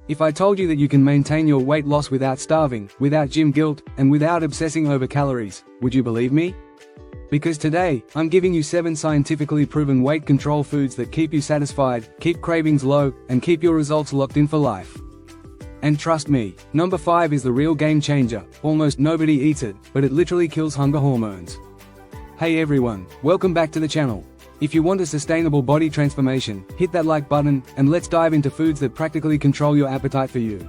If I told you that you can maintain your weight loss without starving, without gym guilt, and without obsessing over calories, would you believe me? Because today, I'm giving you 7 scientifically proven weight control foods that keep you satisfied, keep cravings low, and keep your results locked in for life. And trust me, number 5 is the real game changer. Almost nobody eats it, but it literally kills hunger hormones. Hey everyone, welcome back to the channel. If you want a sustainable body transformation, hit that like button, and let's dive into foods that practically control your appetite for you.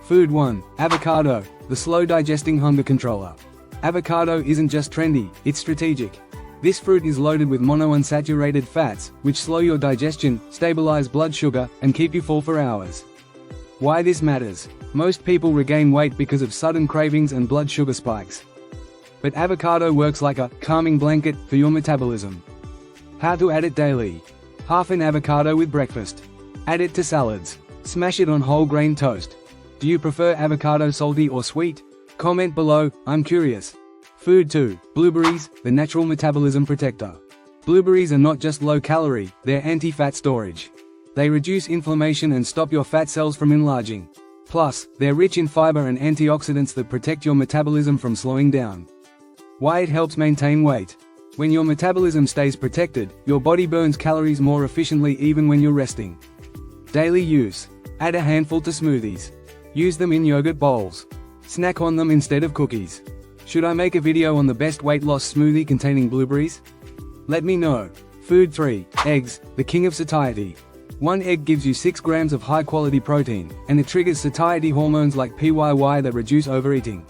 Food 1. Avocado, the slow digesting hunger controller. Avocado isn't just trendy, it's strategic. This fruit is loaded with monounsaturated fats, which slow your digestion, stabilize blood sugar, and keep you full for hours. Why this matters? Most people regain weight because of sudden cravings and blood sugar spikes. But avocado works like a calming blanket for your metabolism. How to add it daily. Half an avocado with breakfast. Add it to salads. Smash it on whole grain toast. Do you prefer avocado salty or sweet? Comment below, I'm curious. Food 2. Blueberries, the natural metabolism protector. Blueberries are not just low calorie, they're anti-fat storage. They reduce inflammation and stop your fat cells from enlarging. Plus, they're rich in fiber and antioxidants that protect your metabolism from slowing down. Why it helps maintain weight. When your metabolism stays protected, your body burns calories more efficiently even when you're resting. Daily use. Add a handful to smoothies. Use them in yogurt bowls. Snack on them instead of cookies. Should I make a video on the best weight loss smoothie containing blueberries? Let me know. Food 3. Eggs, the king of satiety. 1 egg gives you 6 grams of high-quality protein, and it triggers satiety hormones like PYY that reduce overeating.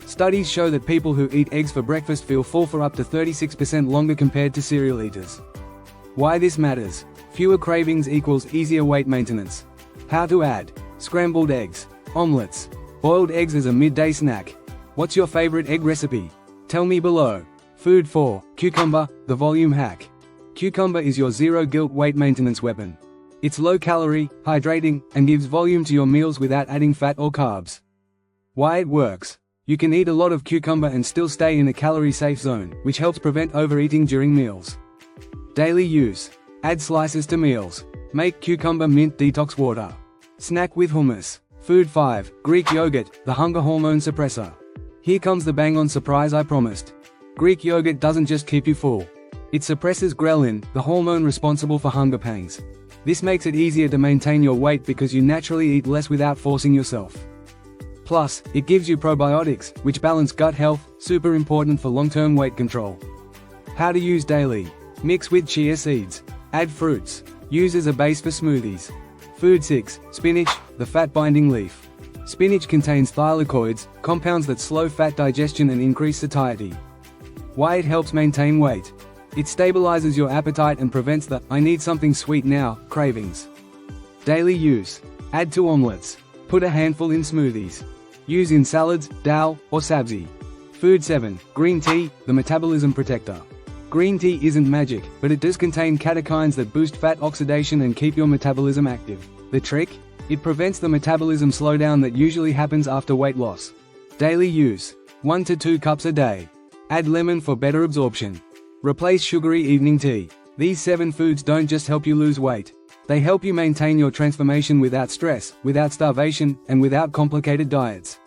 Studies show that people who eat eggs for breakfast feel full for up to 36% longer compared to cereal eaters. Why this matters? Fewer cravings equals easier weight maintenance. How to add. Scrambled eggs. Omelets. Boiled eggs as a midday snack. What's your favorite egg recipe? Tell me below. Food 4. Cucumber, the volume hack. Cucumber is your zero-guilt weight maintenance weapon. It's low-calorie, hydrating, and gives volume to your meals without adding fat or carbs. Why it works. You can eat a lot of cucumber and still stay in a calorie-safe zone, which helps prevent overeating during meals. Daily use. Add slices to meals. Make cucumber mint detox water. Snack with hummus. Food 5. Greek yogurt, the hunger hormone suppressor. Here comes the bang-on surprise I promised. Greek yogurt doesn't just keep you full. It suppresses ghrelin, the hormone responsible for hunger pangs. This makes it easier to maintain your weight because you naturally eat less without forcing yourself. Plus, it gives you probiotics, which balance gut health, super important for long-term weight control. How to use daily. Mix with chia seeds. Add fruits. Use as a base for smoothies. Food 6. Spinach, the fat-binding leaf. Spinach contains thylakoids, compounds that slow fat digestion and increase satiety. Why it helps maintain weight. It stabilizes your appetite and prevents the "I need something sweet now" cravings. Daily use. Add to omelets. Put a handful in smoothies. Use in salads, dal, or sabzi. Food 7. Green tea, the metabolism protector. Green tea isn't magic, but it does contain catechins that boost fat oxidation and keep your metabolism active. The trick? It prevents the metabolism slowdown that usually happens after weight loss. Daily use. 1 to 2 cups a day. Add lemon for better absorption. Replace sugary evening tea. These 7 foods don't just help you lose weight. They help you maintain your transformation without stress, without starvation, and without complicated diets.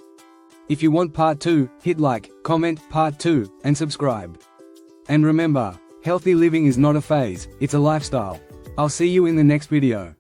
If you want part 2, hit like, comment, part 2, and subscribe. And remember, healthy living is not a phase, it's a lifestyle. I'll see you in the next video.